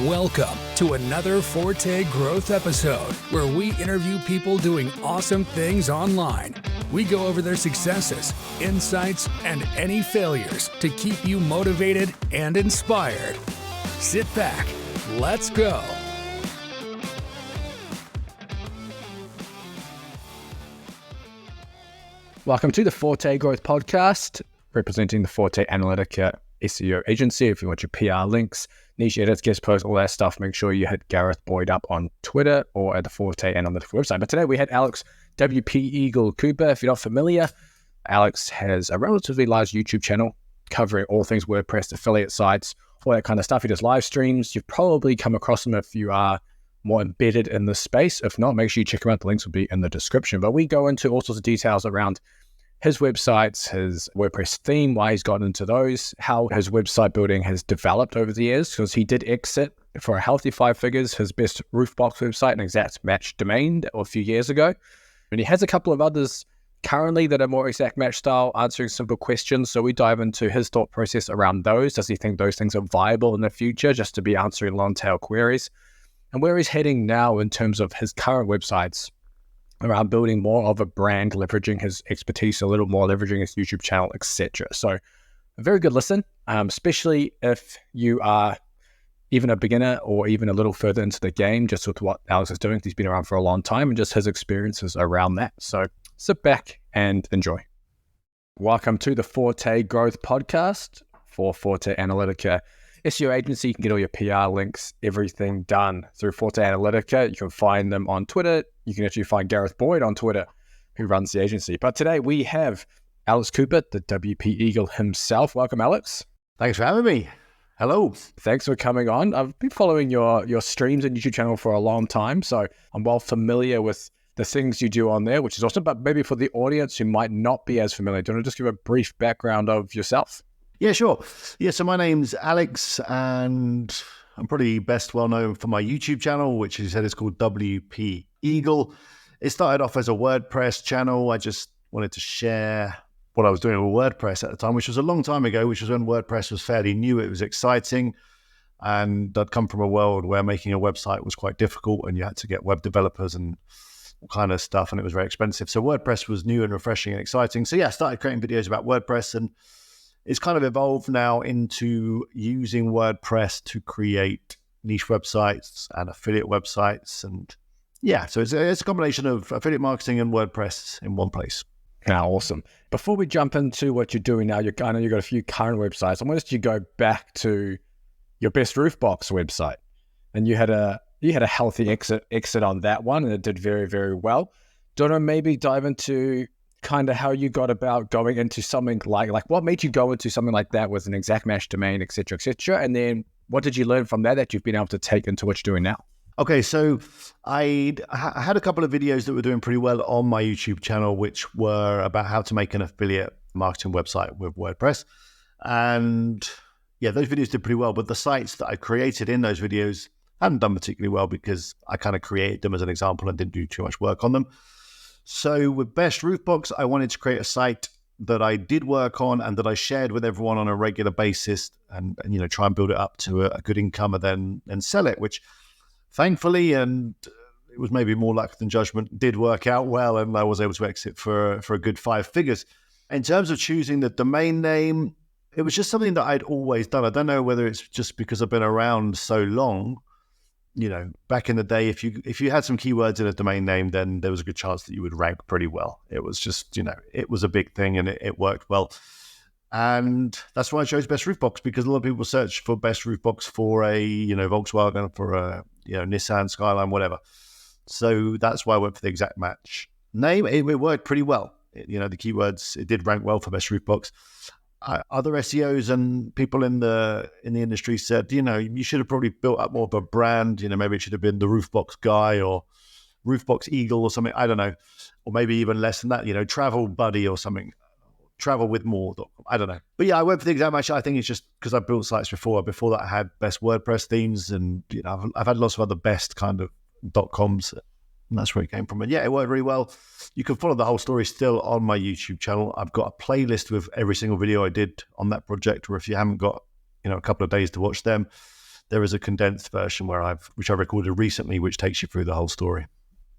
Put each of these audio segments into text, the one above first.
Welcome to another Forte Growth episode where we interview people doing awesome things online. We go over their successes, insights, and any failures to keep you motivated and inspired. Sit back. Let's go. Welcome to the Forte Growth Podcast, representing the Forte Analytica SEO agency. If you want your PR links, niche edits, guest posts, all that stuff, make sure you hit Gareth Boyd up on Twitter or at the Forte Analytica website. But today we had Alex WP Eagle Cooper. If you're not familiar, Alex has a relatively large YouTube channel covering all things WordPress, affiliate sites, all that kind of stuff. He does live streams. You've probably come across him if you are more embedded in the space. If not, make sure you check him out. The links will be in the description. But we go into all sorts of details around his websites, his WordPress theme, why he's gotten into those, how his website building has developed over the years, because he did exit for a healthy 5 figures his best Roofbox website, an exact match domain, a few years ago. And he has a couple of others currently that are more exact match style, answering simple questions. So we dive into his thought process around those. Does he think those things are viable in the future, just to be answering long tail queries? And where he's heading now in terms of his current websites, around building more of a brand, leveraging his expertise a little more, leveraging his YouTube channel, etc. So a very good listen, especially if you are even a beginner or even a little further into the game, just with what Alex is doing. He's been around for a long time and just his experiences around that. So sit back and enjoy. Welcome to the Forte Growth Podcast for Forte Analytica SEO agency. You can get all your PR links, everything done through Forte Analytica. You can find them on Twitter. You can actually find Gareth Boyd on Twitter, who runs the agency. But today we have Alex Cooper, the WP Eagle himself. Welcome, Alex. Thanks for having me. Hello. Thanks for coming on. I've been following your streams and YouTube channel for a long time, so I'm well familiar with the things you do on there, which is awesome. But maybe for the audience who might not be as familiar, do you want to just give a brief background of yourself? Yeah, sure. Yeah, so my name's Alex, and I'm probably best well known for my YouTube channel, which you said is called WP Eagle. It started off as a WordPress channel. I just wanted to share what I was doing with WordPress at the time, which was a long time ago, which was when WordPress was fairly new. It was exciting. And I'd come from a world where making a website was quite difficult and you had to get web developers and all kind of stuff, and it was very expensive. So WordPress was new and refreshing and exciting. So yeah, I started creating videos about WordPress, and it's kind of evolved now into using WordPress to create niche websites and affiliate websites. And yeah, so it's a combination of affiliate marketing and WordPress in one place. Awesome. Before we jump into what you're doing now, I know you've got a few current websites. I wanted you to go back to your best Roofbox website. And you had a healthy exit on that one, and it did very, very well. Do you want to maybe dive into kind of how you got about going into something like what made you go into something like that with an exact match domain, et cetera, and then what did you learn from that you've been able to take into what you're doing now? Okay, so I had a couple of videos that were doing pretty well on my YouTube channel, which were about how to make an affiliate marketing website with WordPress. And yeah, those videos did pretty well, but the sites that I created in those videos hadn't done particularly well because I kind of created them as an example and didn't do too much work on them. So with Best Roofbox, I wanted to create a site that I did work on and that I shared with everyone on a regular basis, and try and build it up to a good income and then sell it, which thankfully, and it was maybe more luck than judgment, did work out well, and I was able to exit for a good 5 figures. In terms of choosing the domain name, it was just something that I'd always done. I don't know whether it's just because I've been around so long. Back in the day, if you had some keywords in a domain name, then there was a good chance that you would rank pretty well. It was just, it was a big thing and it worked well. And that's why I chose Best Roofbox, because a lot of people search for Best Roofbox for a, Volkswagen, for a, Nissan Skyline, whatever. So that's why I went for the exact match name. It worked pretty well. The keywords, it did rank well for Best Roofbox. Other SEOs and people in the industry said, you should have probably built up more of a brand. Maybe it should have been the Roofbox Guy or Roofbox Eagle or something. I don't know. Or maybe even less than that, Travel Buddy or something. Travel with more. I don't know. But yeah, I went for the exact match. I think it's just because I've built sites before. Before that, I had best WordPress themes, and I've had lots of other best kind of .coms. And that's where it came from. And yeah, it worked really well. You can follow the whole story still on my YouTube channel. I've got a playlist with every single video I did on that project, or if you haven't got, a couple of days to watch them, there is a condensed version which I recorded recently, which takes you through the whole story.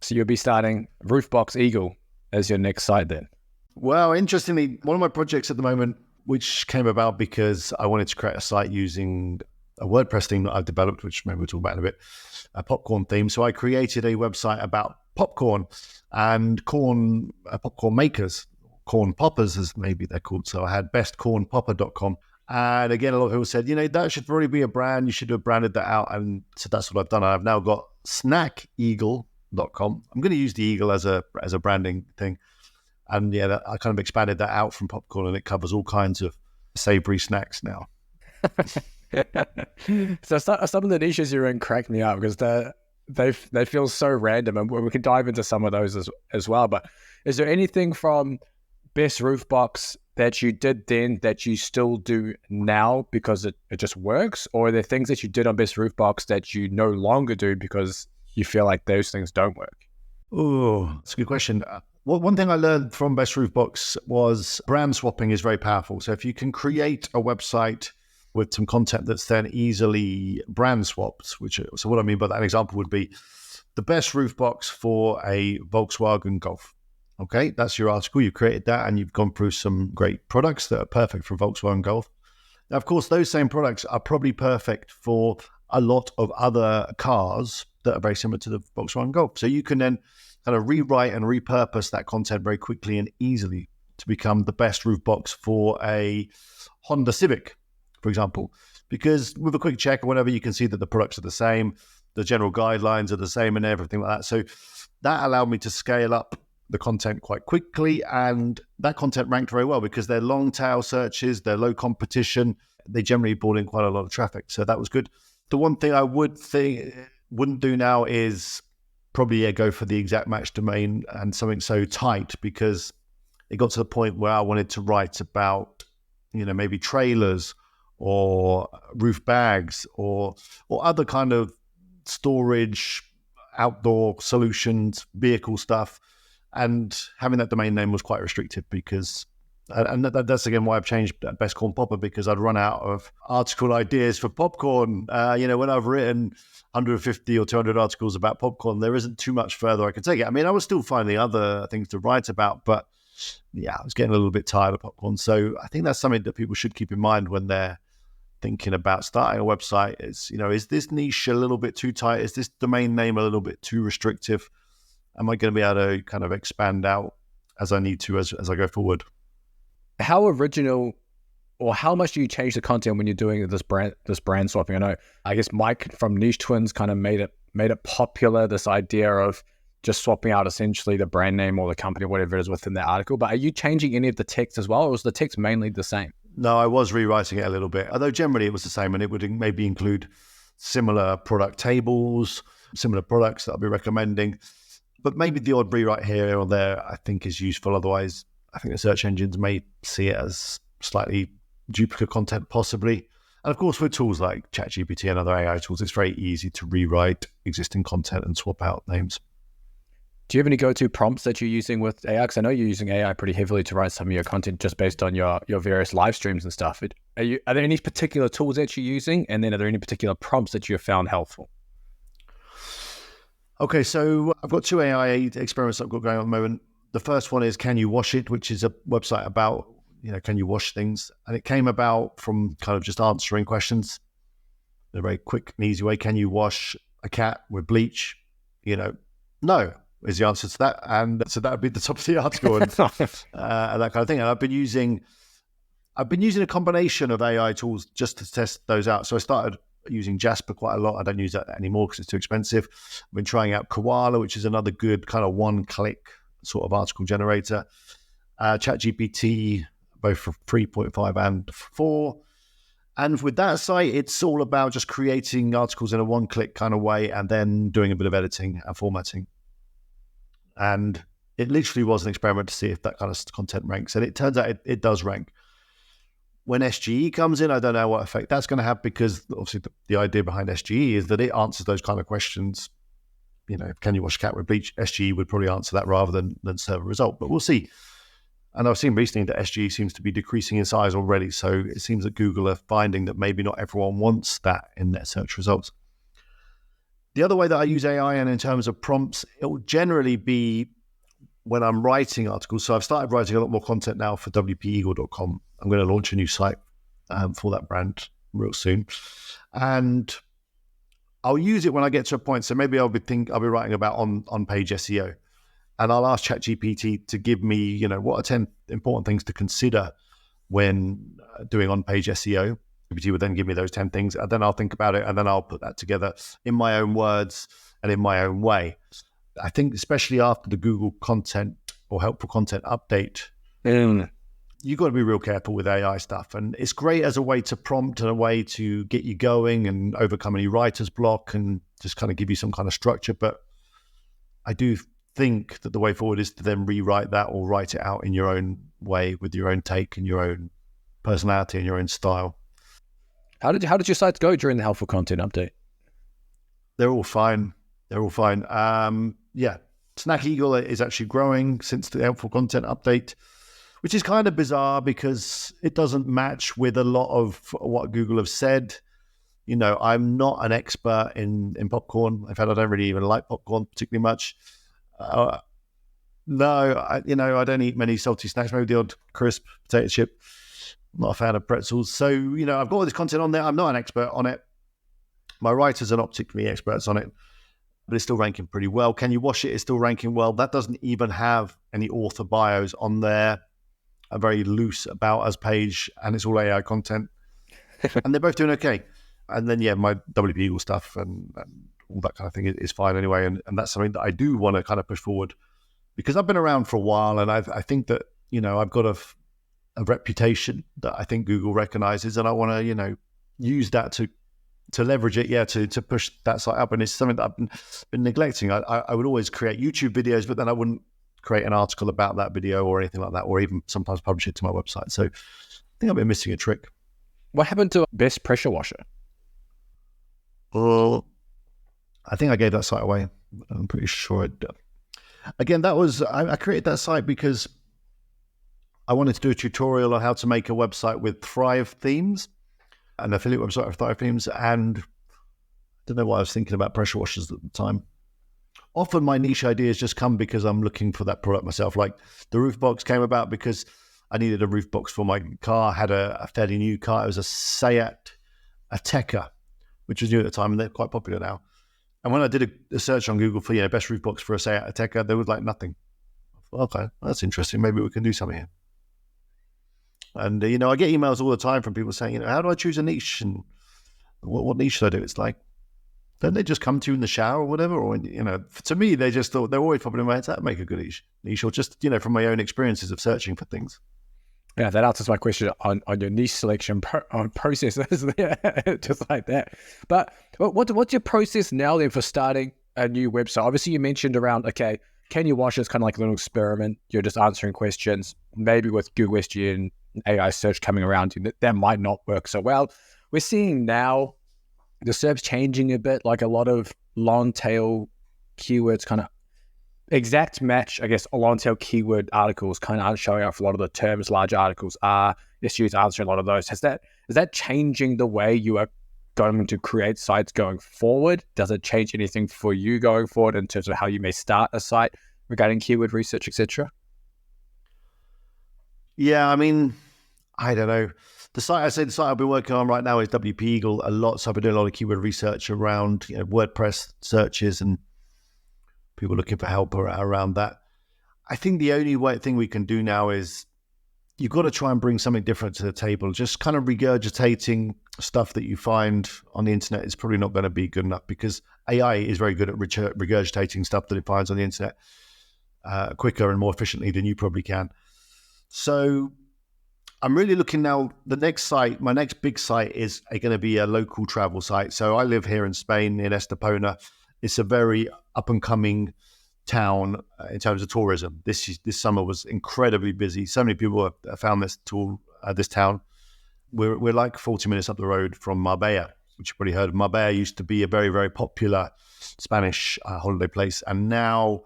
So you'll be starting Roofbox Eagle as your next site then? Well, interestingly, one of my projects at the moment, which came about because I wanted to create a site using a WordPress theme that I've developed, which maybe we'll talk about in a bit, a popcorn theme. So I created a website about popcorn and popcorn makers, corn poppers as maybe they're called. So I had bestcornpopper.com. And again, a lot of people said, that should really be a brand. You should have branded that out. And so that's what I've done. I've now got snackeagle.com. I'm going to use the eagle as a branding thing. And yeah, I kind of expanded that out from popcorn, and it covers all kinds of savory snacks now. So some of the niches you're in crack me up because they feel so random, and we can dive into some of those as well. But is there anything from Best Roof Box that you did then that you still do now because it just works? Or are there things that you did on Best Roof Box that you no longer do because you feel like those things don't work? Oh, that's a good question. One thing I learned from Best Roof Box was brand swapping is very powerful. So if you can create a website with some content that's then easily brand swapped, so what I mean by that example would be the best roof box for a Volkswagen Golf. Okay, that's your article. You created that and you've gone through some great products that are perfect for Volkswagen Golf. Now, of course, those same products are probably perfect for a lot of other cars that are very similar to the Volkswagen Golf. So you can then kind of rewrite and repurpose that content very quickly and easily to become the best roof box for a Honda Civic, for example, because with a quick check or whatever, you can see that the products are the same, the general guidelines are the same and everything like that. So that allowed me to scale up the content quite quickly, and that content ranked very well because they're long tail searches, they're low competition, they generally brought in quite a lot of traffic. So that was good. The one thing I wouldn't do now is probably go for the exact match domain and something so tight, because it got to the point where I wanted to write about, maybe trailers or roof bags or other kind of storage, outdoor solutions, vehicle stuff. And having that domain name was quite restrictive because, and that's again why I've changed Best Corn Popper, because I'd run out of article ideas for popcorn. When I've written 150 or 200 articles about popcorn, there isn't too much further I could take it. I mean, I was still finding other things to write about, but yeah, I was getting a little bit tired of popcorn. So I think that's something that people should keep in mind when they're thinking about starting a website. Is this niche a little bit too tight? Is this domain name a little bit too restrictive? Am I going to be able to kind of expand out as I need to as I go forward? How original, or how much do you change the content when you're doing this brand swapping? I guess Mike from Niche Twins kind of made it popular, this idea of just swapping out essentially the brand name or the company, whatever it is within the article. But are you changing any of the text as well, or was the text mainly the same? No, I was rewriting it a little bit, although generally it was the same, and it would maybe include similar product tables, similar products that I'll be recommending. But maybe the odd rewrite here or there I think is useful. Otherwise, I think the search engines may see it as slightly duplicate content possibly. And of course, with tools like ChatGPT and other AI tools, it's very easy to rewrite existing content and swap out names. Do you have any go-to prompts that you're using with AI? Because I know you're using AI pretty heavily to write some of your content just based on your various live streams and stuff. Are there any particular tools that you're using? And then are there any particular prompts that you have found helpful? Okay, so I've got 2 AI experiments I've got going on at the moment. The first one is Can You Wash It, which is a website about, can you wash things? And it came about from kind of just answering questions in a very quick and easy way. Can you wash a cat with bleach? No is the answer to that. And so that would be the top of the article and that kind of thing. And I've been using a combination of AI tools just to test those out. So I started using Jasper quite a lot. I don't use that anymore because it's too expensive. I've been trying out Koala, which is another good kind of one-click sort of article generator. ChatGPT, both for 3.5 and 4. And with that site, it's all about just creating articles in a one-click kind of way and then doing a bit of editing and formatting. And it literally was an experiment to see if that kind of content ranks. And it turns out it does rank. When SGE comes in, I don't know what effect that's going to have, because obviously the idea behind SGE is that it answers those kind of questions. Can you wash a cat with bleach? SGE would probably answer that rather than serve a result, but we'll see. And I've seen recently that SGE seems to be decreasing in size already. So it seems that Google are finding that maybe not everyone wants that in their search results. The other way that I use AI and in terms of prompts, it will generally be when I'm writing articles. So I've started writing a lot more content now for wpeagle.com. I'm going to launch a new site for that brand real soon. And I'll use it when I get to a point. So maybe I'll be writing about on-page SEO. And I'll ask ChatGPT to give me, what are 10 important things to consider when doing on-page SEO. GPT would then give me those 10 things, and then I'll think about it, and then I'll put that together in my own words and in my own way. I think especially after the Google content or helpful content update, you've got to be real careful with AI stuff. And it's great as a way to prompt and a way to get you going and overcome any writer's block and just kind of give you some kind of structure. But I do think that the way forward is to then rewrite that or write it out in your own way with your own take and your own personality and your own style. How did your sites go during the helpful content update? They're all fine. Snack Eagle is actually growing since the helpful content update, which is kind of bizarre because it doesn't match with a lot of what Google have said. I'm not an expert in popcorn. In fact, I don't really even like popcorn particularly much. I don't eat many salty snacks, maybe the odd crisp potato chip. I'm not a fan of pretzels. So, I've got all this content on there. I'm not an expert on it. My writers are not particularly experts on it, but it's still ranking pretty well. Can You Wash It is still ranking well. That doesn't even have any author bios on there. A very loose About Us page, and it's all AI content. And they're both doing okay. And then, my WP Eagle stuff and all that kind of thing is fine anyway. And that's something that I do want to kind of push forward because I've been around for a while, and I think that, I've got a reputation that I think Google recognizes, and I want to, use that to leverage it, to push that site up. And it's something that I've been neglecting. I would always create YouTube videos, but then I wouldn't create an article about that video or anything like that, or even sometimes publish it to my website. So I think I've been missing a trick. What happened to Best Pressure Washer? Well, I think I gave that site away. I'm pretty sure I did. Again, that was, I created that site because I wanted to do a tutorial on how to make a website with Thrive themes, an affiliate website with Thrive themes. And I don't know why I was thinking about pressure washers at the time. Often my niche ideas just come because I'm looking for that product myself. Like the roof box came about because I needed a roof box for my car. I had a fairly new car. It was a Seat Ateca, which was new at the time, and they're quite popular now. And when I did a search on Google for best roof box for a Seat Ateca, there was like nothing. I thought, okay, that's interesting. Maybe we can do something here. And I get emails all the time from people saying, how do I choose a niche and what niche should I do? It's like, don't they just come to you in the shower or whatever? Or to me, they just thought they're always popping in my head. That make a good niche, or just from my own experiences of searching for things. Yeah, that answers my question on your niche selection process, just like that. But what's your process now then for starting a new website? Obviously, you mentioned around, okay, Can You Wash is kind of like a little experiment. You're just answering questions. Maybe with Google SGE and AI search coming around, that might not work so well. We're seeing now the SERP's changing a bit, like a lot of long tail keywords kind of exact match, I guess, long tail keyword articles kind of aren't showing up for a lot of the terms. Large articles are. SGE is answering a lot of those. Is that changing the way you are going to create sites going forward? Does it change anything for you going forward in terms of how you may start a site regarding keyword research, etc.? Yeah, I mean, I don't know. The site I've been working on right now is WP Eagle a lot. So I've been doing a lot of keyword research around WordPress searches and people looking for help around that. I think the only thing we can do now is you've got to try and bring something different to the table. Just kind of regurgitating stuff that you find on the internet is probably not going to be good enough because AI is very good at regurgitating stuff that it finds on the internet quicker and more efficiently than you probably can. So I'm really looking now, my next big site is going to be a local travel site. So I live here in Spain, in Estepona. It's a very up and coming town in terms of tourism. This summer was incredibly busy. So many people have found this town. We're like 40 minutes up the road from Marbella, which you've probably heard of. Marbella used to be a very, very popular Spanish holiday place. And now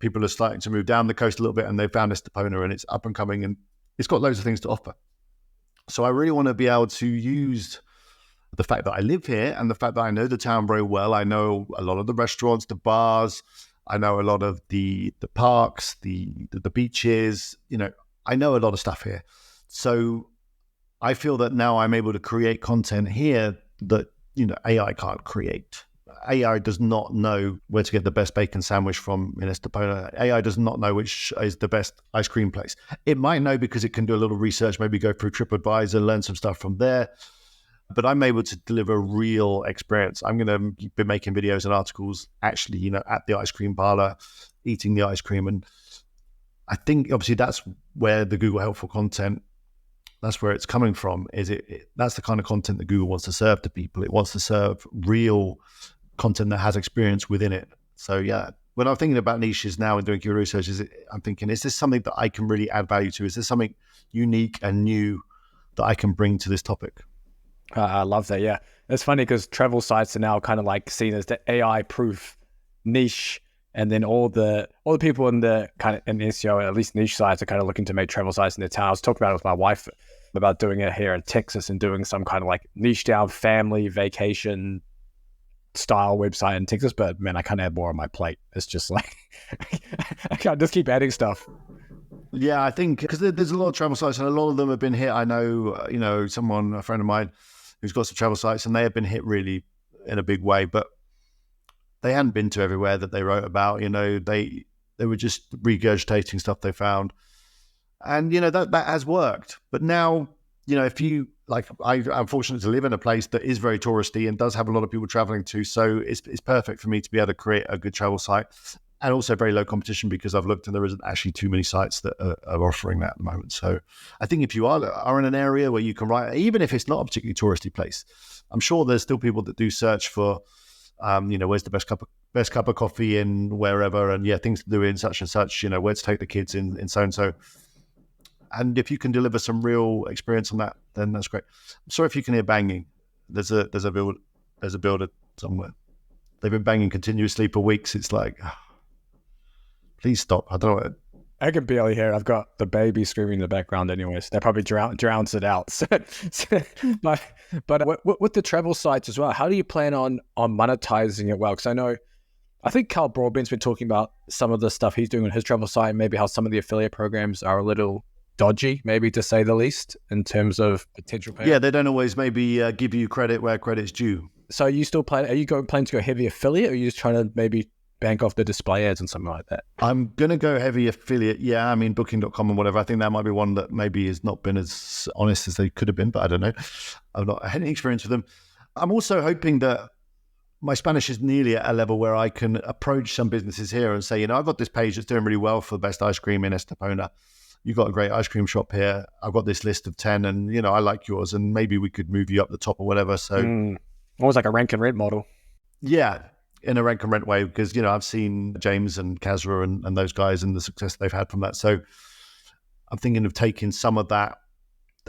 people are starting to move down the coast a little bit, and they found Estepona, and it's up and coming, and it's got loads of things to offer. So I really want to be able to use the fact that I live here and the fact that I know the town very well. I know a lot of the restaurants, the bars. I know a lot of the parks, the beaches. I know a lot of stuff here. So I feel that now I'm able to create content here that AI can't create. AI does not know where to get the best bacon sandwich from in Estepona. AI does not know which is the best ice cream place. It might know because it can do a little research, maybe go through TripAdvisor, learn some stuff from there. But I'm able to deliver real experience. I'm going to be making videos and articles actually, at the ice cream parlor, eating the ice cream. And I think obviously that's where the Google Helpful Content, that's where it's coming from. That's the kind of content that Google wants to serve to people. It wants to serve real content that has experience within it. So yeah, when I'm thinking about niches now and doing keyword research, I'm thinking, is this something that I can really add value to? Is this something unique and new that I can bring to this topic? I love that. Yeah, it's funny because travel sites are now kind of like seen as the AI-proof niche, and then all the people in the kind of in SEO, at least niche sites, are kind of looking to make travel sites in their town. I was talking about it with my wife about doing it here in Texas and doing some kind of like niche down family vacation style website in Texas. But man, I can't add more on my plate. It's just like I can't just keep adding stuff. Yeah, I think because there's a lot of travel sites and a lot of them have been hit. I know, a friend of mine who's got some travel sites and they have been hit really in a big way, but they hadn't been to everywhere that they wrote about. They were just regurgitating stuff they found. And, that has worked. But now, if you, like, I'm fortunate to live in a place that is very touristy and does have a lot of people traveling to. So it's perfect for me to be able to create a good travel site. And also very low competition because I've looked and there isn't actually too many sites that are offering that at the moment. So I think if you are in an area where you can write, even if it's not a particularly touristy place, I'm sure there's still people that do search for, where's the best cup of coffee in wherever, and things to do in such and such, where to take the kids in so and so. And if you can deliver some real experience on that, then that's great. I'm sorry if you can hear banging. There's a builder somewhere. They've been banging continuously for weeks. It's like, please stop. I don't know. I can barely hear it. I've got the baby screaming in the background anyways. That probably drowns it out. But with the travel sites as well, how do you plan on monetizing it well? Because I think Carl Broadbent's been talking about some of the stuff he's doing on his travel site, maybe how some of the affiliate programs are a little dodgy, maybe to say the least, in terms of potential pay. Yeah, they don't always maybe give you credit where credit's due. So are you planning to go heavy affiliate, or are you just trying to maybe bank off the display ads and something like that? I'm going to go heavy affiliate. Yeah, I mean, booking.com and whatever. I think that might be one that maybe has not been as honest as they could have been, but I don't know. I've not had any experience with them. I'm also hoping that my Spanish is nearly at a level where I can approach some businesses here and say, I've got this page that's doing really well for the best ice cream in Estepona. You've got a great ice cream shop here. I've got this list of 10 and, I like yours, and maybe we could move you up the top or whatever. So almost like a rank and rent model. Yeah, in a rank and rent way, because, I've seen James and Kazra and those guys and the success they've had from that. So I'm thinking of taking some of that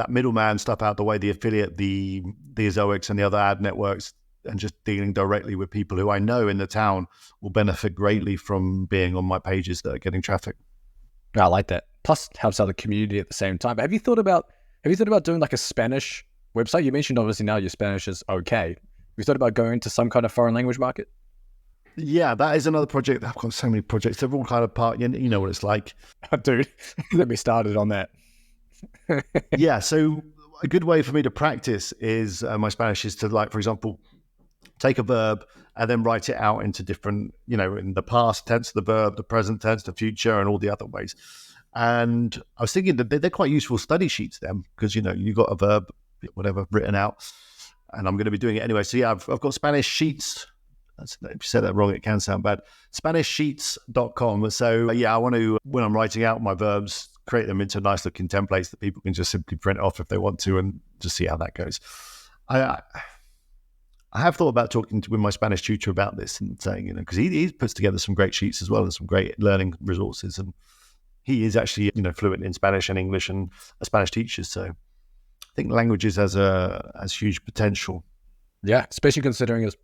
middleman stuff out the way, the affiliate, the Zoics and the other ad networks, and just dealing directly with people who I know in the town will benefit greatly from being on my pages that are getting traffic. I like that. Plus helps out the community at the same time. But have you thought about doing like a Spanish website? You mentioned obviously now your Spanish is okay. Have you thought about going to some kind of foreign language market? Yeah, that is another project. I've got so many projects. They're all kind of part, you know what it's like. Dude, let me started on that. Yeah, so a good way for me to practice is my Spanish is to, like, for example, take a verb and then write it out into different, in the past tense of the verb, the present tense, the future, and all the other ways. And I was thinking that they're quite useful study sheets then, because, you've got a verb, whatever, written out, and I'm going to be doing it anyway. So yeah, I've got Spanish sheets. If you said that wrong, it can sound bad. SpanishSheets.com. So yeah, I want to, when I'm writing out my verbs, create them into nice looking templates that people can just simply print off if they want to, and just see how that goes. I have thought about talking with my Spanish tutor about this and saying, because he puts together some great sheets as well and some great learning resources, and he is actually, fluent in Spanish and English and a Spanish teacher. So I think languages has huge potential. Yeah, especially considering it's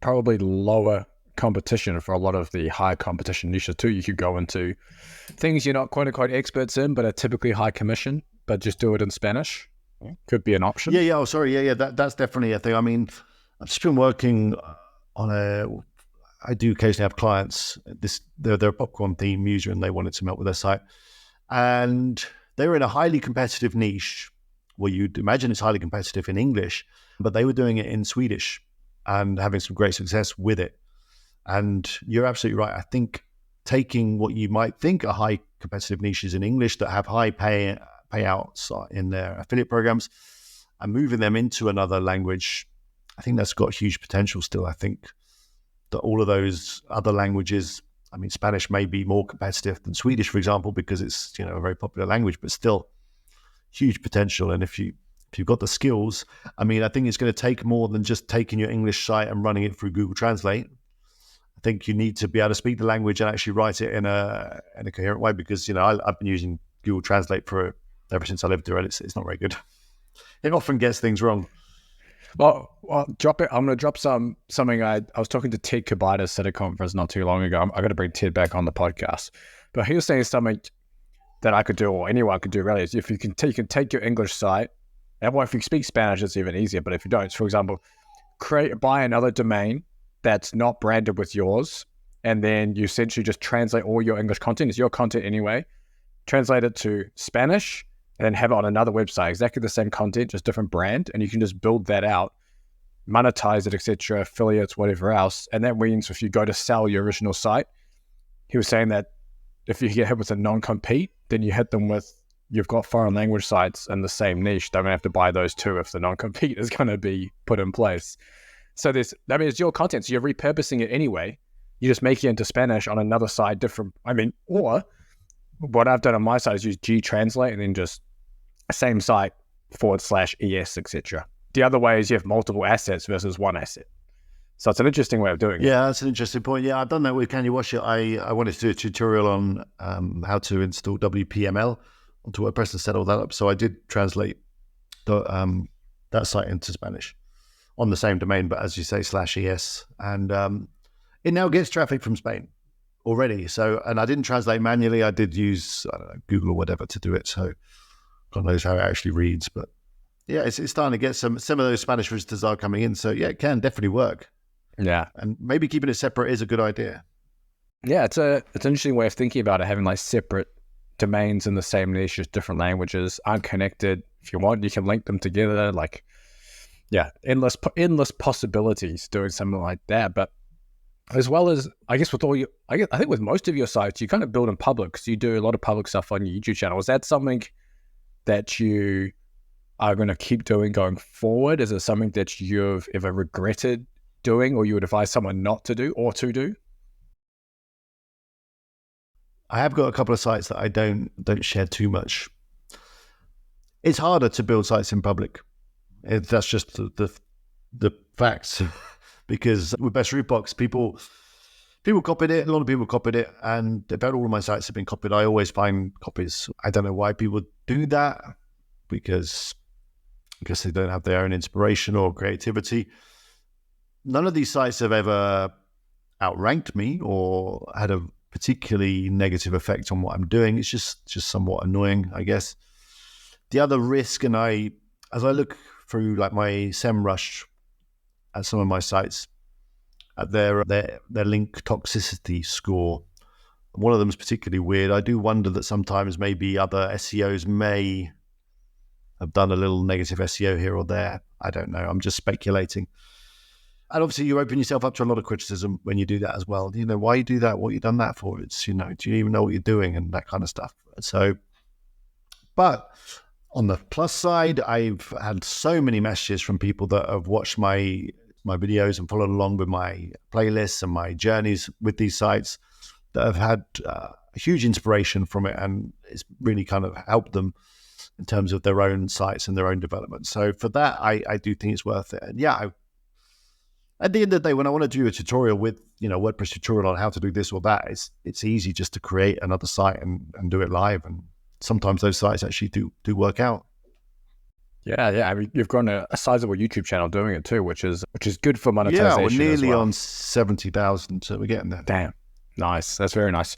probably lower competition for a lot of the high competition niches too. You could go into things you're not quote unquote experts in, but are typically high commission, but just do it in Spanish. Could be an option. Yeah. Oh, sorry. Yeah. That's definitely a thing. I mean, I've just been working on I do occasionally have clients. They're a popcorn theme user, and they wanted some help with their site, and they were in a highly competitive niche. Well, you'd imagine it's highly competitive in English, but they were doing it in Swedish and having some great success with it. And you're absolutely right. I think taking what you might think are high competitive niches in English that have high payouts in their affiliate programs and moving them into another language, I think that's got huge potential still. I think that all of those other languages, I mean, Spanish may be more competitive than Swedish, for example, because it's, a very popular language, but still huge potential. And if you've got the skills, I mean, I think it's going to take more than just taking your English site and running it through Google Translate. I think you need to be able to speak the language and actually write it in a coherent way, because, I've been using Google Translate ever since I lived there, and it's not very good. It often gets things wrong. Well, drop it. I'm going to drop something. I was talking to Ted Kubitis at a conference not too long ago. I got to bring Ted back on the podcast, but he was saying something that I could do, or anyone could do, really, is if you can take your English site, and well, if you speak Spanish, it's even easier. But if you don't, for example, buy another domain that's not branded with yours, and then you essentially just translate all your English content. It's your content anyway. Translate it to Spanish, and then have it on another website, exactly the same content, just different brand, and you can just build that out, monetize it, etc., affiliates, whatever else. And that means if you go to sell your original site, he was saying that if you get hit with a non-compete, then you hit them with, you've got foreign language sites in the same niche. Don't have to buy those two if the non-compete is going to be put in place. So it's your content, so you're repurposing it anyway. You just make it into Spanish on another site, different. Or what I've done on my site is use G-Translate and then just same site /ES, etc. The other way is you have multiple assets versus one asset. So it's an interesting way of doing it. Yeah, that's an interesting point. Yeah, I've done that with Can You Wash It? I wanted to do a tutorial on how to install WPML onto WordPress and set all that up. So I did translate that site into Spanish on the same domain, but as you say, /ES. And it now gets traffic from Spain already. So, and I didn't translate manually. I did use, I don't know, Google or whatever to do it. So God knows how it actually reads. But yeah, it's starting to get some of those Spanish visitors are coming in. So yeah, it can definitely work. Yeah. And maybe keeping it separate is a good idea. Yeah, it's an interesting way of thinking about it, having like separate domains in the same niche, just different languages, aren't connected. If you want, you can link them together. Like, yeah, endless possibilities doing something like that. But as well as, I guess with I think with most of your sites, you kind of build in public, because you do a lot of public stuff on your YouTube channel. Is that something that you are going to keep doing going forward? Is it something that you've ever regretted doing, or you would advise someone not to do or to do? I have got a couple of sites that I don't share too much. It's harder to build sites in public. That's just the facts. Because with Best Root Box, people copied it. A lot of people copied it, and about all of my sites have been copied. I always find copies. I don't know why people do that, because I guess they don't have their own inspiration or creativity. None of these sites have ever outranked me or had a particularly negative effect on what I'm doing. It's just somewhat annoying, I guess. The other risk, and as I look through like my SEMrush at some of my sites, at their link toxicity score, one of them is particularly weird. I do wonder that sometimes maybe other SEOs may have done a little negative SEO here or there. I don't know. I'm just speculating. And obviously you open yourself up to a lot of criticism when you do that as well. Why you do that? What you done that for? It's, do you even know what you're doing, and that kind of stuff. So, but on the plus side, I've had so many messages from people that have watched my videos and followed along with my playlists and my journeys with these sites, that have had a huge inspiration from it, and it's really kind of helped them in terms of their own sites and their own development. So for that, I do think it's worth it. And yeah, at the end of the day, when I want to do a tutorial with, WordPress tutorial on how to do this or that, it's easy just to create another site and do it live. And sometimes those sites actually do work out. Yeah. I mean, you've grown a sizable YouTube channel doing it too, which is good for Yeah, monetization we're as nearly well. on 70,000, so we're getting there. Damn, nice. That's very nice.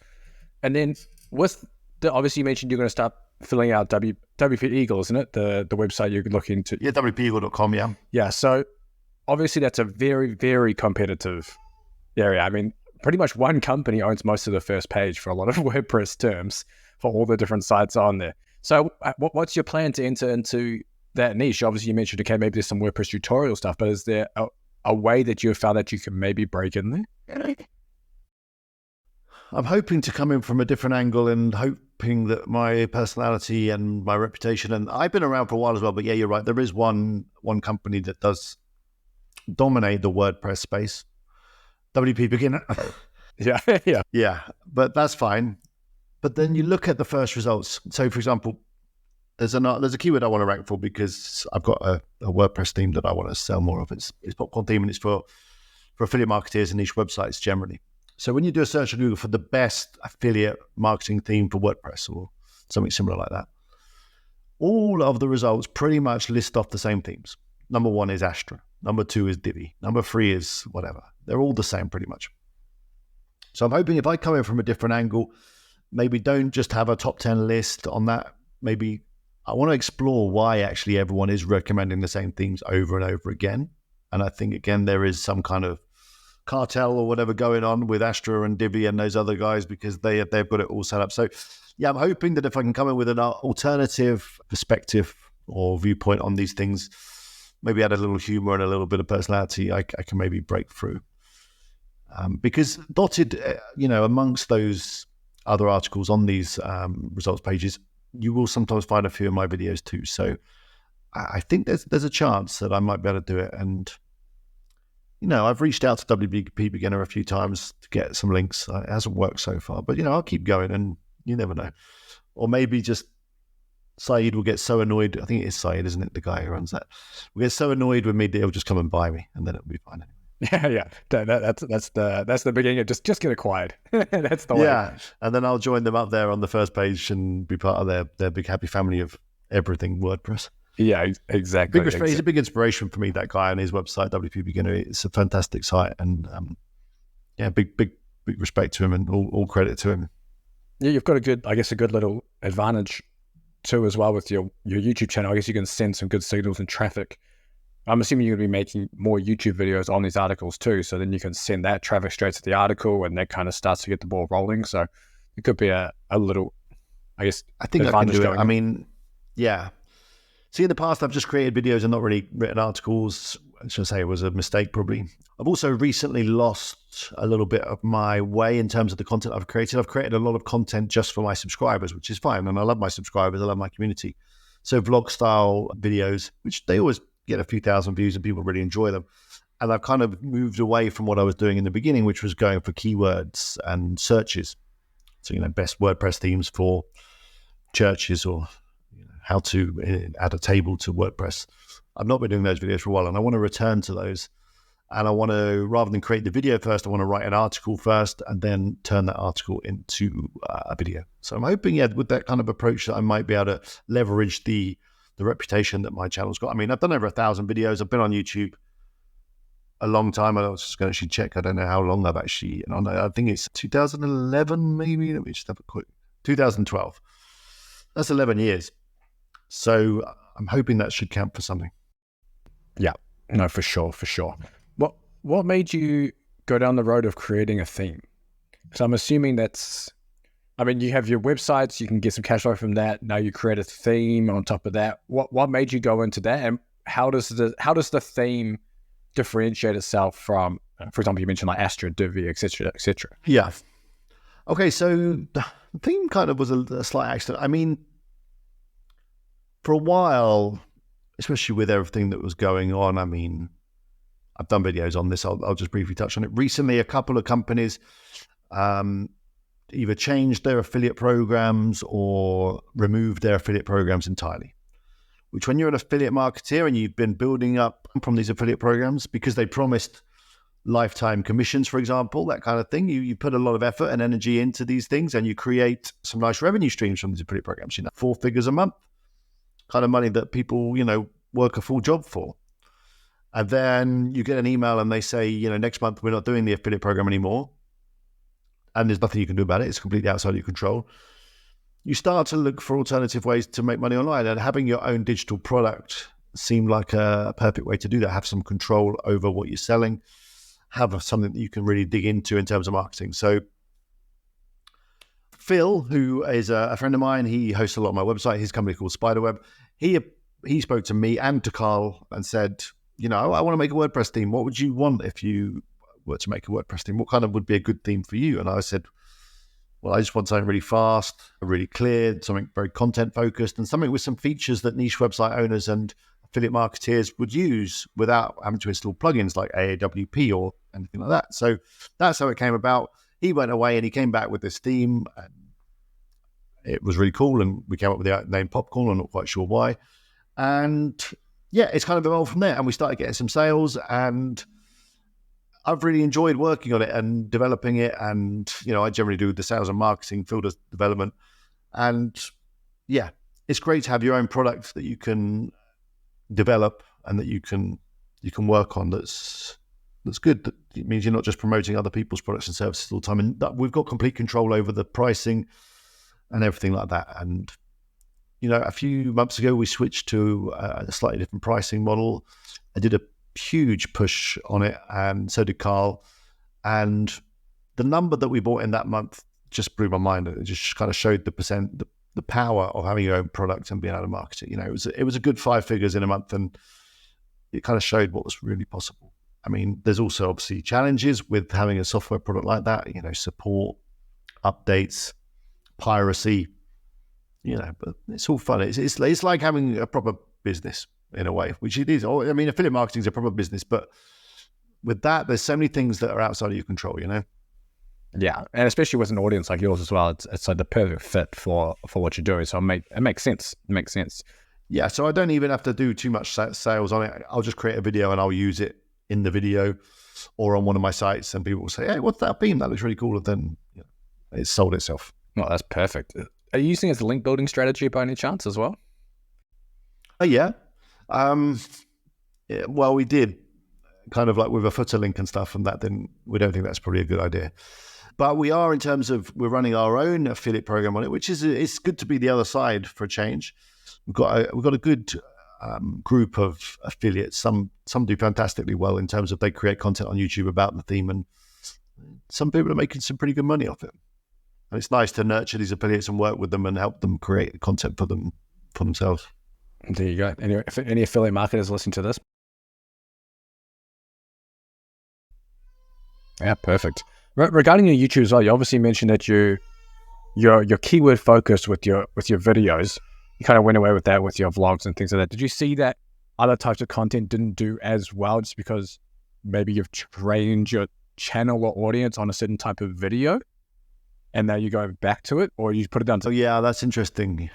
And then obviously you mentioned you're going to start filling out WP Eagle, isn't it? The website you could look into. Yeah, WPeagle.com, yeah. Yeah. So obviously that's a very, very competitive area. I mean, pretty much one company owns most of the first page for a lot of WordPress terms for all the different sites on there. So what's your plan to enter into that niche? Obviously you mentioned, okay, maybe there's some WordPress tutorial stuff, but is there a way that you have found that you can maybe break in there? I'm hoping to come in from a different angle and hoping that my personality and my reputation, and I've been around for a while as well, but yeah, you're right. There is one company that does dominate the WordPress space. WP Beginner. Yeah. Yeah, but that's fine. But then you look at the first results. So, for example, there's a keyword I want to rank for because I've got a WordPress theme that I want to sell more of. It's popcorn theme, and it's for affiliate marketers and niche websites generally. So when you do a search on Google for the best affiliate marketing theme for WordPress or something similar like that, all of the results pretty much list off the same themes. Number 1 is Astra. Number 2 is Divi. Number 3 is whatever. They're all the same pretty much. So I'm hoping if I come in from a different angle, maybe don't just have a top 10 list on that. Maybe I want to explore why actually everyone is recommending the same themes over and over again. And I think, again, there is some kind of cartel or whatever going on with Astra and Divi and those other guys because they've got it all set up. So yeah, I'm hoping that if I can come in with an alternative perspective or viewpoint on these things, maybe add a little humor and a little bit of personality, I can maybe break through. Because dotted, amongst those other articles on these results pages, you will sometimes find a few of my videos too. So I think there's a chance that I might be able to do it. And I've reached out to WP Beginner a few times to get some links. It hasn't worked so far, but I'll keep going, and you never know. Or maybe just Saeed will get so annoyed. I think it is Saeed, isn't it? The guy who runs that. Will get so annoyed with me that he'll just come and buy me, and then it'll be fine. Yeah. That's the beginning. Just get acquired. That's the way. Yeah, and then I'll join them up there on the first page and be part of their big happy family of everything WordPress. Yeah, exactly. He's a big inspiration for me, that guy, on his website, WP Beginner. It's a fantastic site, and big respect to him, and all credit to him. Yeah, you've got a good little advantage too as well with your YouTube channel. I guess you can send some good signals and traffic. I'm assuming you're going to be making more YouTube videos on these articles too, so then you can send that traffic straight to the article, and that kind of starts to get the ball rolling. So it could be a little, I guess, I think I can do it. I mean, yeah. See, in the past, I've just created videos and not really written articles. I should say it was a mistake, probably. I've also recently lost a little bit of my way in terms of the content I've created. I've created a lot of content just for my subscribers, which is fine. And I love my subscribers. I love my community. So vlog style videos, which they always get a few thousand views and people really enjoy them. And I've kind of moved away from what I was doing in the beginning, which was going for keywords and searches. So, best WordPress themes for churches, or how to add a table to WordPress. I've not been doing those videos for a while, and I want to return to those. And I want to, rather than create the video first, I want to write an article first and then turn that article into a video. So I'm hoping, with that kind of approach, that I might be able to leverage the reputation that my channel's got. I mean, I've done over 1,000 videos. I've been on YouTube a long time. I was just going to actually check. I don't know how long I've actually, I think it's 2011, maybe. Let me just have a quick, 2012. That's 11 years. So I'm hoping that should count for something. Yeah, no, for sure. What made you go down the road of creating a theme? So I'm assuming you have your websites, you can get some cash flow from that. Now you create a theme on top of that. What made you go into that, and how does the theme differentiate itself from, for example, you mentioned like Astra, Divi, etc., etc. Yeah. Okay, so the theme kind of was a slight accident. I mean, for a while, especially with everything that was going on, I mean, I've done videos on this. I'll just briefly touch on it. Recently, a couple of companies either changed their affiliate programs or removed their affiliate programs entirely. Which, when you're an affiliate marketer and you've been building up from these affiliate programs because they promised lifetime commissions, for example, that kind of thing, you put a lot of effort and energy into these things, and you create some nice revenue streams from these affiliate programs. 4 figures a month kind of money that people, work a full job for. And then you get an email and they say, next month we're not doing the affiliate program anymore. And there's nothing you can do about it. It's completely outside of your control. You start to look for alternative ways to make money online, and having your own digital product seemed like a perfect way to do that. Have some control over what you're selling, have something that you can really dig into in terms of marketing. So Phil, who is a friend of mine, he hosts a lot on my website, his company called Spiderweb. He spoke to me and to Carl and said, I want to make a WordPress theme. What would you want if you were to make a WordPress theme? What kind of would be a good theme for you? And I said, well, I just want something really fast, really clear, something very content focused, and something with some features that niche website owners and affiliate marketeers would use without having to install plugins like AAWP or anything like that. So that's how it came about. He went away and he came back with this theme, and it was really cool. And we came up with the name Popcorn. I'm not quite sure why. And yeah, it's kind of evolved from there. And we started getting some sales, and I've really enjoyed working on it and developing it. And, I generally do the sales and marketing, Phil does development. And yeah, it's great to have your own product that you can develop and that you can work on. That's good. It means you're not just promoting other people's products and services all the time. And we've got complete control over the pricing and everything like that. And, a few months ago, we switched to a slightly different pricing model. I did a huge push on it, and so did Carl. And the number that we bought in that month just blew my mind. It just kind of showed the power of having your own product and being able to market it. It was a good 5 figures in a month, and it kind of showed what was really possible. I mean, there's also obviously challenges with having a software product like that, support, updates, piracy, but it's all fun. It's like having a proper business in a way, which it is. I mean, affiliate marketing is a proper business, but with that, there's so many things that are outside of your control, Yeah, and especially with an audience like yours as well, it's like the perfect fit for what you're doing. So it makes sense. It makes sense. Yeah, so I don't even have to do too much sales on it. I'll just create a video and I'll use it in the video or on one of my sites, and people will say, "Hey, what's that theme? That looks really cool." And then it's sold itself. Oh, that's perfect. Are you using it as a link building strategy by any chance as well? Yeah. Well, we did kind of like with a footer link and stuff, and we don't think that's probably a good idea. But we are, in terms of, we're running our own affiliate program on it, which is, it's good to be the other side for a change. We've got a good group of affiliates. Some do fantastically well in terms of they create content on YouTube about the theme, and some people are making some pretty good money off it. And it's nice to nurture these affiliates and work with them and help them create content for themselves. There you go. If any affiliate marketers listening to this. Yeah, perfect. Regarding your YouTube as well, you obviously mentioned that you're keyword focused with your videos. You kind of went away with that with your vlogs and things like that. Did you see that other types of content didn't do as well just because maybe you've trained your channel or audience on a certain type of video and now you go back to it, or you put it down to... Oh yeah, that's interesting.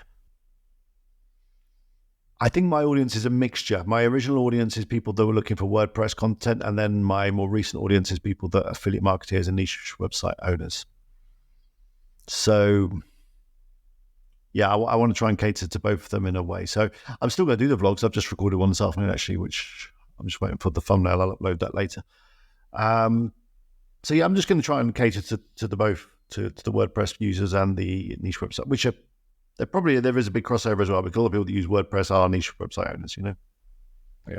I think my audience is a mixture. My original audience is people that were looking for WordPress content, and then my more recent audience is people that are affiliate marketeers and niche website owners. So yeah, I want to try and cater to both of them in a way. So I'm still going to do the vlogs. I've just recorded one this afternoon actually, which I'm just waiting for the thumbnail. I'll upload that later. So yeah, I'm just going to try and cater to the both, to the WordPress users and the niche website, which are, there is a big crossover as well, because all the people that use WordPress are niche website owners, Yeah,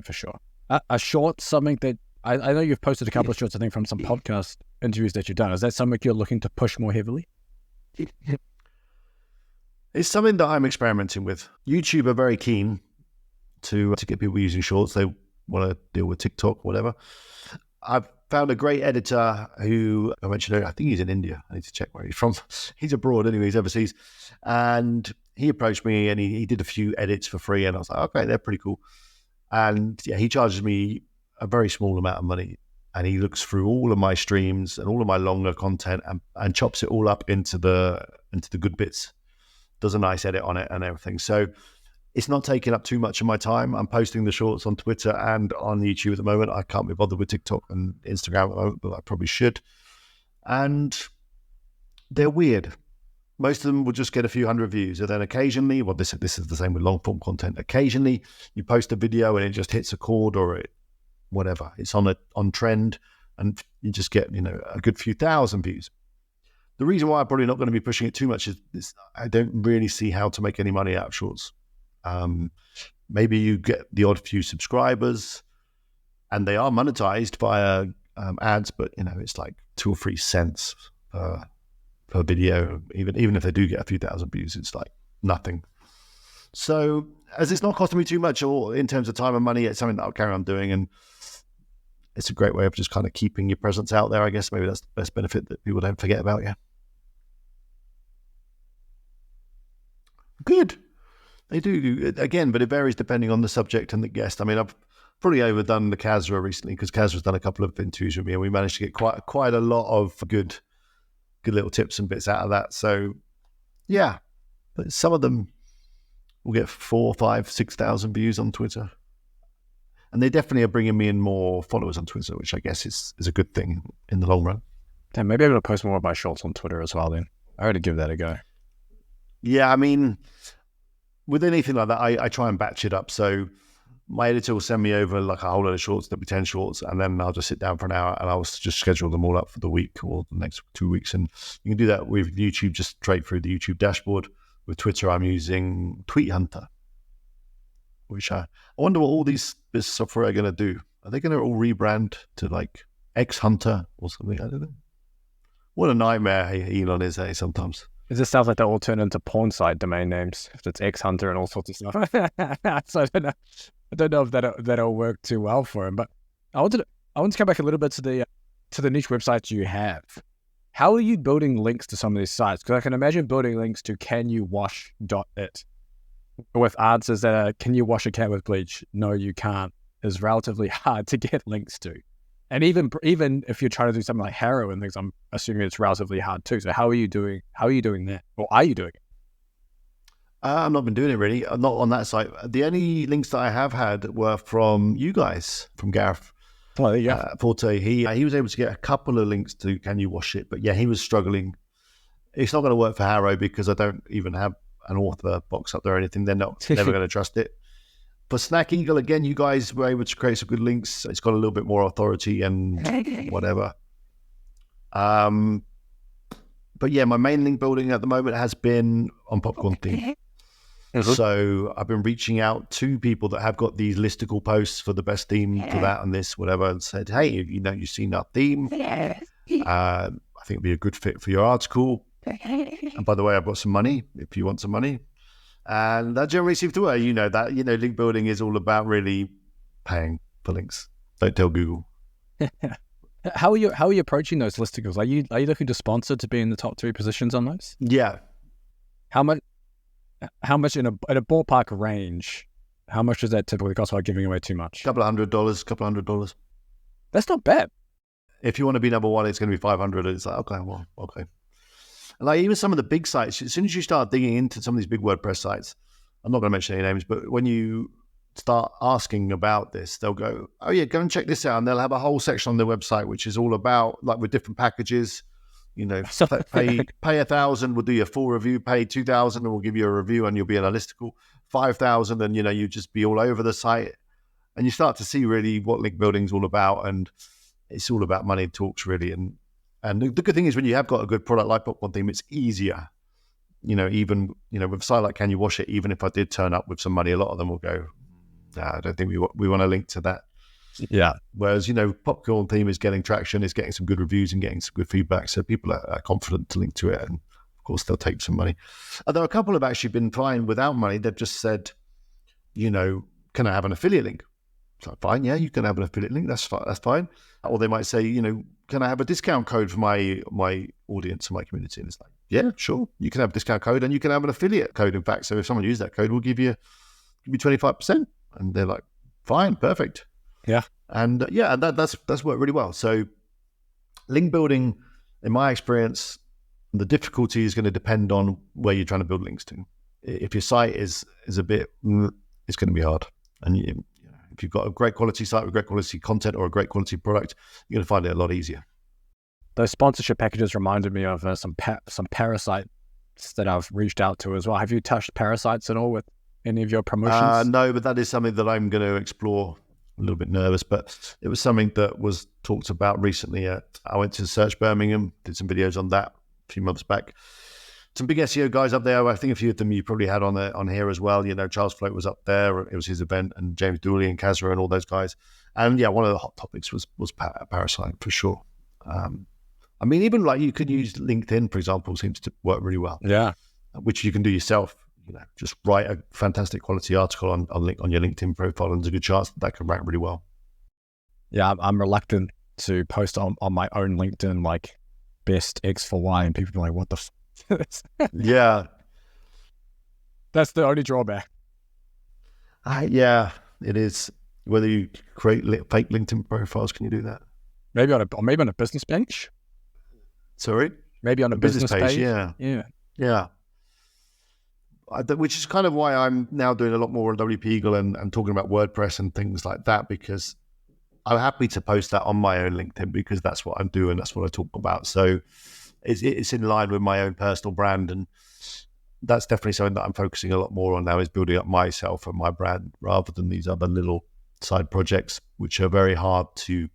for sure. A short, something that I know you've posted a couple of shorts, I think, from some podcast interviews that you've done. Is that something you're looking to push more heavily? It's something that I'm experimenting with. YouTube are very keen to get people using shorts. They want to deal with TikTok, whatever. I've found a great editor who I mentioned earlier. I think he's in India. I need to check where he's from. He's abroad anyway, he's overseas. And he approached me and he did a few edits for free. And I was like, okay, they're pretty cool. And yeah, he charges me a very small amount of money. And he looks through all of my streams and all of my longer content and chops it all up into the good bits. Does a nice edit on it and everything. So it's not taking up too much of my time. I'm posting the shorts on Twitter and on YouTube at the moment. I can't be bothered with TikTok and Instagram at the moment, but I probably should. And they're weird. most of them will just get a few hundred views. And then occasionally, well, this is the same with long form content. Occasionally you post a video and it just hits a chord or whatever. It's on trend and you just get, a good few thousand views. The reason why I'm probably not going to be pushing it too much is I don't really see how to make any money out of shorts. Maybe you get the odd few subscribers and they are monetized via ads, but it's like 2 or 3 cents per video. Even if they do get a few thousand views, it's like nothing. So as it's not costing me too much or in terms of time and money, it's something that I'll carry on doing. And it's a great way of just kind of keeping your presence out there. I guess maybe that's the best benefit that people don't forget about you. Good. They do, again, but it varies depending on the subject and the guest. I mean, I've probably overdone the Kazra recently because Kazra's done a couple of interviews with me and we managed to get quite a lot of good little tips and bits out of that. So, yeah, but some of them will get 4, 5, 6,000 views on Twitter. And they definitely are bringing me in more followers on Twitter, which I guess is a good thing in the long run. Yeah, maybe I'm going to post more of my shorts on Twitter as well then. I ought to give that a go. Yeah, I mean, with anything like that, I try and batch it up. So my editor will send me over like a whole lot of shorts, there'll be 10 shorts, and then I'll just sit down for an hour and I'll just schedule them all up for the week or the next 2 weeks. And you can do that with YouTube, just straight through the YouTube dashboard. With Twitter, I'm using Tweet Hunter, which I wonder what all these bits of software are going to do. Are they going to all rebrand to like X Hunter or something? I don't know. What a nightmare Elon is, sometimes. It just sounds like they all turn into porn site domain names. If it's X Hunter and all sorts of stuff. So I don't know if that'll work too well for him. But I want to come back a little bit to the niche websites you have. How are you building links to some of these sites? Because I can imagine building links to canyouwash.it with answers that are, can you wash a cat with bleach? No, you can't. Is relatively hard to get links to. And even if you're trying to do something like Harrow and things, I'm assuming it's relatively hard too. So how are you doing that? Or are you doing it? I've not been doing it really. I'm not on that site. The only links that I have had were from you guys, from Gareth. Oh, there you go. Forte. He was able to get a couple of links to Can You Wash It? But yeah, he was struggling. It's not going to work for Harrow because I don't even have an author box up there or anything. They're never going to trust it. For Snack Eagle, again, you guys were able to create some good links. It's got a little bit more authority and whatever. But yeah, my main link building at the moment has been on Popcorn Theme. Mm-hmm. So I've been reaching out to people that have got these listicle posts for the best theme for that and this, whatever, and said, hey, you've seen our theme. I think it'd be a good fit for your article. And by the way, I've got some money if you want some money. And that generally seems to work. Link building is all about really paying for links. Don't tell Google. How are you approaching those listicles? Are you looking to sponsor to be in the top 3 positions on those? Yeah. How much in a ballpark range? How much does that typically cost without giving away too much? $200. That's not bad. If you want to be number 1, it's going to be $500. It's like, okay. Like even some of the big sites, as soon as you start digging into some of these big WordPress sites, I'm not going to mention any names, but when you start asking about this, they'll go, oh yeah, go and check this out. And they'll have a whole section on their website, which is all about like with different packages, pay 1,000, we'll do your full review, pay 2,000 and we'll give you a review and you'll be in a listicle, 5,000 and you just be all over the site. And you start to see really what link building is all about. And it's all about money talks really. And the good thing is when you have got a good product like Popcorn Theme, it's easier. Even with a site like Can You Wash It? Even if I did turn up with some money, a lot of them will go, nah, I don't think we want to link to that. Yeah. Whereas Popcorn Theme is getting traction, is getting some good reviews and getting some good feedback, so people are confident to link to it, and of course they'll take some money. Although a couple have actually been fine without money. They've just said, can I have an affiliate link? It's like, fine, yeah, you can have an affiliate link. That's fine. Or they might say, can I have a discount code for my audience and my community? And it's like, yeah, sure. You can have a discount code and you can have an affiliate code, in fact. So if someone uses that code, we'll give you 25%. And they're like, fine, perfect. Yeah. And that's worked really well. So link building, in my experience, the difficulty is going to depend on where you're trying to build links to. If your site is a bit, it's going to be hard. And if you've got a great quality site with great quality content or a great quality product, you're going to find it a lot easier. Those sponsorship packages reminded me of some parasite parasites that I've reached out to as well. Have you touched parasites at all with any of your promotions? No, but that is something that I'm going to explore. A little bit nervous, but it was something that was talked about recently. I went to Search Birmingham, did some videos on that a few months back. Some big SEO guys up there. I think a few of them you probably had on here as well. Charles Float was up there. It was his event, and James Dooley and Kazra and all those guys. And yeah, one of the hot topics was parasite for sure. I mean, even like you could use LinkedIn, for example, seems to work really well. Yeah, which you can do yourself. Just write a fantastic quality article on your LinkedIn profile, and there's a good chance that can rank really well. Yeah, I'm reluctant to post on my own LinkedIn like best X for Y, and people are like, "What the?" Yeah, that's the only drawback. Yeah, it is. Whether you create fake LinkedIn profiles, can you do that? Maybe on a business bench. Sorry, maybe on a business page. Yeah. Which is kind of why I'm now doing a lot more on WP Eagle and talking about WordPress and things like that, because I'm happy to post that on my own LinkedIn because that's what I'm doing, that's what I talk about. So it's in line with my own personal brand, and that's definitely something that I'm focusing a lot more on now, is building up myself and my brand rather than these other little side projects, which are very hard to,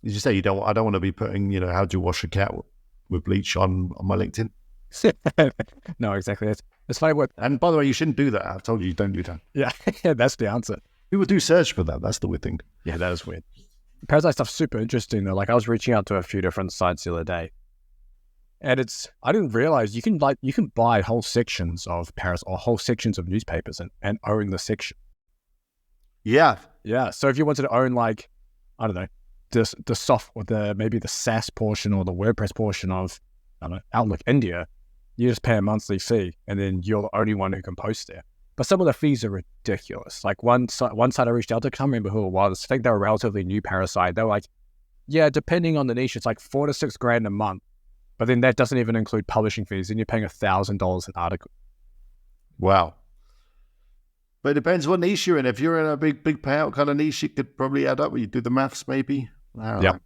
as you say, I don't want to be putting, how do you wash a cat with bleach on my LinkedIn. No, exactly. It's funny and by the way, you shouldn't do that. I've told you don't do that. Yeah, that's the answer. People do search for that. That's the weird thing. Yeah, that is weird. Parasite stuff's super interesting though. Like I was reaching out to a few different sites the other day, and I didn't realize you can buy whole sections of parasites or whole sections of newspapers and own the section. Yeah. Yeah. So if you wanted to own like, I don't know, the soft or maybe the SaaS portion or the WordPress portion of, I don't know, Outlook India, you just pay a monthly fee, and then you're the only one who can post there. But some of the fees are ridiculous. Like one site I reached out to, I can't remember who it was. I think they were a relatively new parasite. They were like, yeah, depending on the niche, it's like $4,000 to $6,000 a month. But then that doesn't even include publishing fees. Then you're paying $1,000 an article. Wow. But it depends what niche you're in. If you're in a big payout kind of niche, it could probably add up. You do the maths, maybe. I don't know.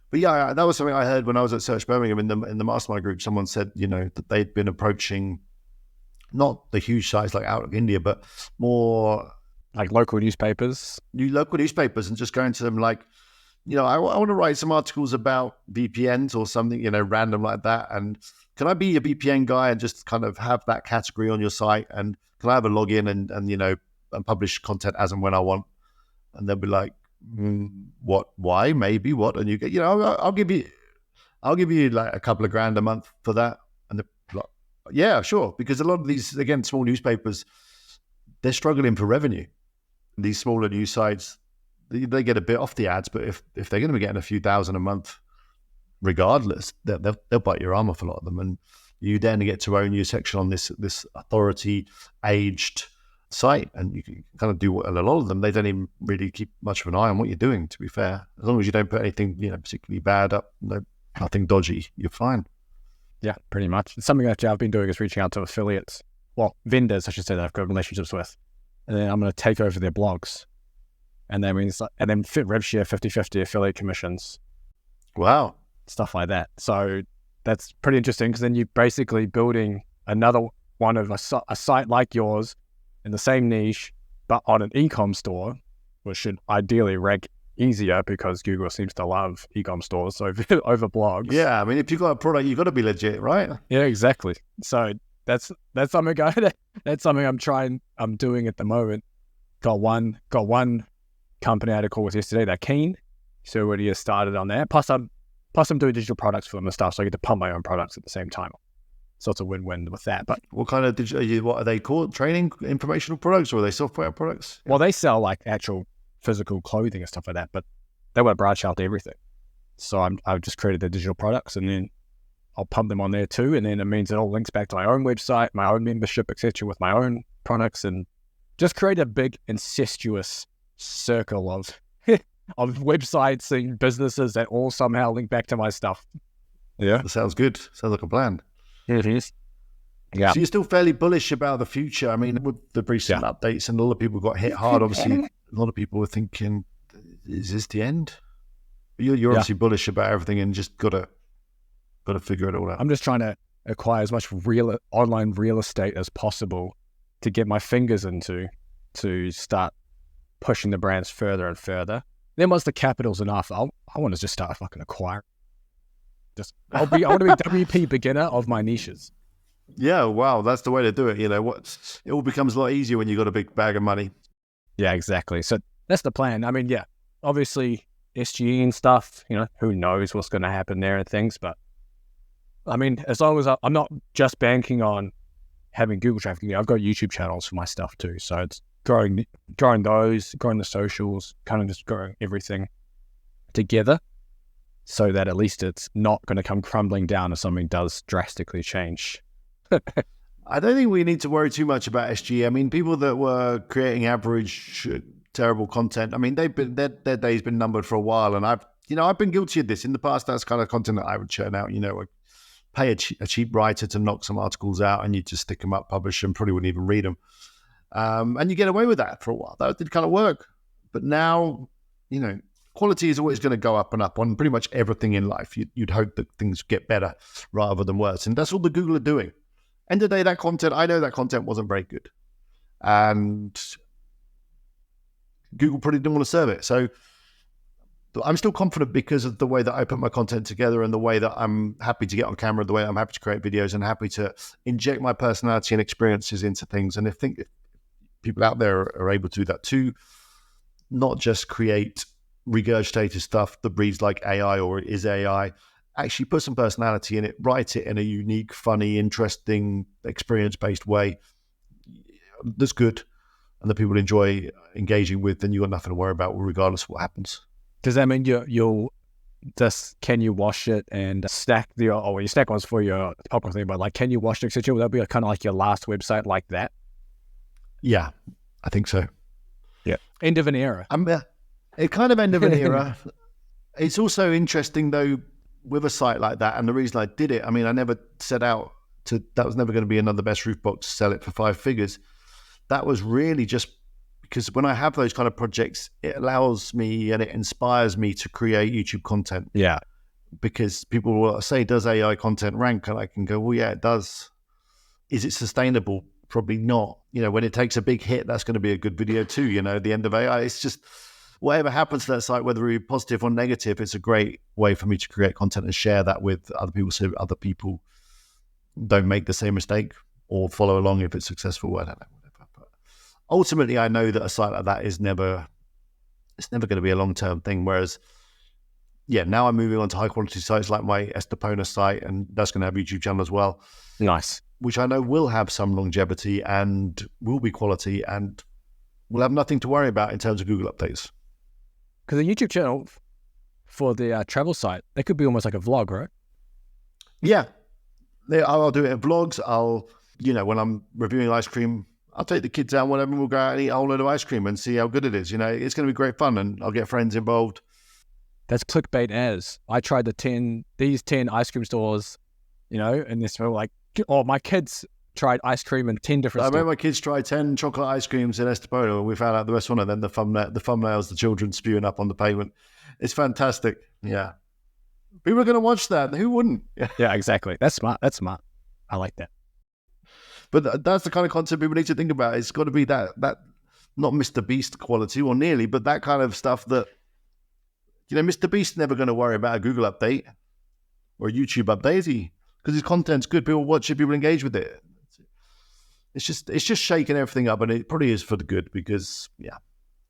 But yeah, that was something I heard when I was at Search Birmingham in the mastermind group. Someone said, that they'd been approaching not the huge sites like Outlook India, but more like local newspapers. And just going to them like, I want to write some articles about VPNs or something, random like that. And can I be a VPN guy and just kind of have that category on your site? And can I have a login and publish content as and when I want? And they'll be like, what, why, maybe what? And you get, I'll give you like a couple of grand a month for that. And they're like, yeah, sure. Because a lot of these, again, small newspapers, they're struggling for revenue. These smaller news sites, they get a bit off the ads, but if they're going to be getting a few thousand a month, regardless, they'll bite your arm off, a lot of them. And you then get to own your section on this authority aged site, and you can kind of do what a lot of them, they don't even really keep much of an eye on what you're doing, to be fair. As long as you don't put anything particularly bad up, nothing dodgy, you're fine. Yeah, pretty much. It's something that I've been doing is reaching out to affiliates, vendors I should say, that I've got relationships with, and then I'm going to take over their blogs, and then rev share 50-50 affiliate commissions. Wow. Stuff like that. So that's pretty interesting, because then you're basically building another one of a site like yours in the same niche, but on an e-com store, which should ideally rank easier because Google seems to love e-com stores over blogs. Yeah, I mean, if you've got a product, you've got to be legit, right? Yeah, exactly. So that's something that's something I'm doing at the moment. Got one company I had a call with yesterday. They're keen, so already get started on that. Plus I'm doing digital products for them and stuff, so I get to pump my own products at the same time. So it's a win-win with that. But what kind of digital? What are they called? Training, informational products, or are they software products? Well, they sell like actual physical clothing and stuff like that, but they want to branch out to everything. So I've just created the digital products, and then I'll pump them on there too, and then it means it all links back to my own website, my own membership, etc., with my own products, and just create a big incestuous circle of websites and businesses that all somehow link back to my stuff. Yeah, that sounds good. Sounds like a plan. It is. Yeah. So you're still fairly bullish about the future. I mean, with the recent updates, and a lot of people got hit hard. Obviously, a lot of people were thinking, "Is this the end?" You're obviously bullish about everything, and just gotta figure it all out. I'm just trying to acquire as much online real estate as possible to get my fingers into, to start pushing the brands further and further. Then once the capital's enough, I want to just start fucking acquiring. I want to be WP beginner of my niches. Yeah, wow, that's the way to do it. It all becomes a lot easier when you got a big bag of money. Yeah, exactly. So that's the plan. I mean, yeah, obviously SGE and stuff, who knows what's going to happen there and things. But I mean, as long as I'm not just banking on having Google traffic, I've got YouTube channels for my stuff too. So it's growing those, growing the socials, kind of just growing everything together so that at least it's not going to come crumbling down if something does drastically change. I don't think we need to worry too much about SG. I mean, people that were creating average, terrible content, I mean, their day's been numbered for a while, and I've been guilty of this in the past. That's kind of content that I would churn out. I'd pay a cheap writer to knock some articles out, and you just stick them up, publish them, probably wouldn't even read them, and you get away with that for a while. That did kind of work, but now, quality is always going to go up and up on pretty much everything in life. You'd hope that things get better rather than worse, and that's all the Google are doing. End of the day, I know that content wasn't very good, and Google probably didn't want to serve it. So I'm still confident because of the way that I put my content together and the way that I'm happy to get on camera, the way I'm happy to create videos and happy to inject my personality and experiences into things. And I think if people out there are able to do that too, not just create regurgitated stuff that reads like AI or is AI, actually put some personality in it, write it in a unique, funny, interesting, experience-based way that's good and that people enjoy engaging with, then you've got nothing to worry about regardless of what happens. Does that mean you'll just, can you wash it and stack your stack ones for your popular thing, but like, can you wash it, etc.? Will that be kind of like your last website like that? Yeah, I think so. Yeah. End of an era. It kind of end of an era. It's also interesting though, with a site like that, and the reason I did it, I mean, I never set out that was never going to be another best roof box, sell it for 5 figures. That was really just because when I have those kind of projects, it allows me and it inspires me to create YouTube content. Yeah. Because people will say, does AI content rank? And I can go, well, yeah, it does. Is it sustainable? Probably not. When it takes a big hit, that's going to be a good video too. At the end of AI, it's just, whatever happens to that site, whether it's positive or negative, it's a great way for me to create content and share that with other people so other people don't make the same mistake or follow along if it's successful. I don't know, whatever. But ultimately, I know that a site like that is never going to be a long-term thing. Whereas, yeah, now I'm moving on to high-quality sites like my Estepona site, and that's going to have a YouTube channel as well. Nice. Which I know will have some longevity and will be quality and will have nothing to worry about in terms of Google updates. Because the YouTube channel for the travel site, that could be almost like a vlog, right? Yeah. I'll do it in vlogs. When I'm reviewing ice cream, I'll take the kids out, whatever, and we'll go out and eat a whole load of ice cream and see how good it is. It's going to be great fun and I'll get friends involved. That's clickbait as. I tried these 10 ice cream stores, and this were like, my kids tried ice cream in 10 different stores. I remember my kids tried 10 chocolate ice creams in Estepona, and we found out the rest one of them, the thumbnails, the children spewing up on the pavement. It's fantastic. Yeah. People are going to watch that. Who wouldn't? Yeah, exactly. That's smart. I like that. But that's the kind of content people need to think about. It's got to be that not Mr. Beast quality or nearly, but that kind of stuff that, Mr. Beast's never going to worry about a Google update or a YouTube update, is he? Because his content's good. People watch it. People engage with it. It's just shaking everything up, and it probably is for the good because, yeah,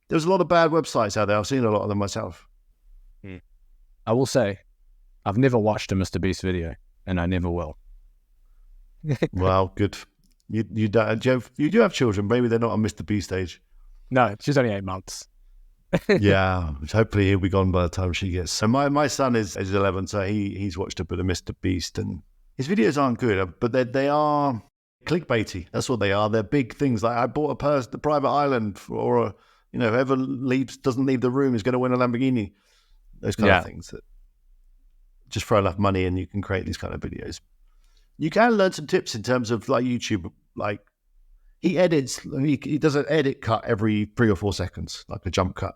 there's a lot of bad websites out there. I've seen a lot of them myself. I will say, I've never watched a Mr. Beast video, and I never will. Well, good. You do have children. Maybe they're not on Mr. Beast age. No, she's only 8 months. Yeah, hopefully he'll be gone by the time she gets. So my son is 11, so he's watched a bit of Mr. Beast, and his videos aren't good, but they are clickbaity. That's what they are. They're big things. Like I bought the private island, or whoever doesn't leave the room is going to win a Lamborghini. Those kind of things that just throw enough money and you can create these kind of videos. You can learn some tips in terms of like YouTube. Like he does an edit cut every 3 or 4 seconds, like a jump cut.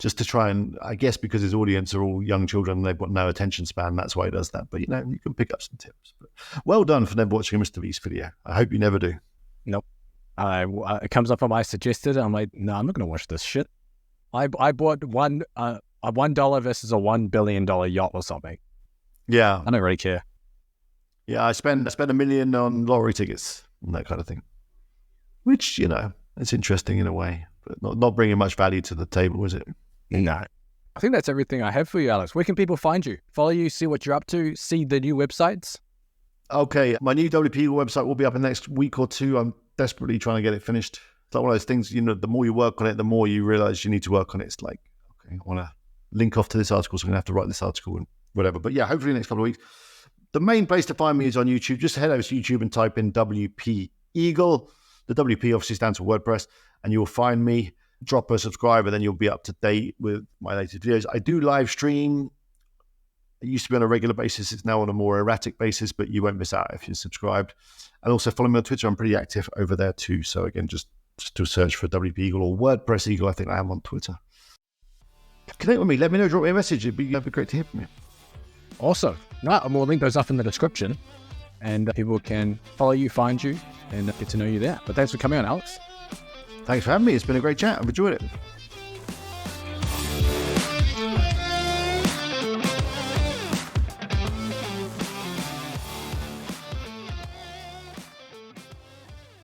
just to try and, I guess because his audience are all young children, they've got no attention span. That's why he does that. But, you can pick up some tips. But well done for never watching a Mr. Beast video. I hope you never do. Nope. It comes up on my suggested. I'm like, no, I'm not going to watch this shit. I bought a $1 versus a $1 billion yacht or something. Yeah. I don't really care. Yeah, I spent $1 million on lottery tickets and that kind of thing. Which, it's interesting in a way, but not bringing much value to the table, is it? No. I think that's everything I have for you, Alex. Where can people find you? Follow you, see what you're up to, see the new websites? Okay, my new WP Eagle website will be up in the next week or two. I'm desperately trying to get it finished. It's like one of those things, the more you work on it, the more you realize you need to work on it. It's like, okay, I want to link off to this article, so I'm going to have to write this article and whatever. But yeah, hopefully the next couple of weeks. The main place to find me is on YouTube. Just head over to YouTube and type in WP Eagle. The WP obviously stands for WordPress, and you'll find me. Drop a subscribe, and then you'll be up to date with my latest videos. I do live stream. It used to be on a regular basis. It's now on a more erratic basis, but you won't miss out if you're subscribed. And also follow me on Twitter. I'm pretty active over there too. So again, just do a search for WP Eagle or WordPress Eagle. I think I am on Twitter. Connect with me. Let me know. Drop me a message. It'd be great to hear from you. Awesome. Right, and we'll link those up in the description, and people can follow you, find you, and get to know you there. But thanks for coming on, Alex. Thanks for having me. It's been a great chat. I've enjoyed it.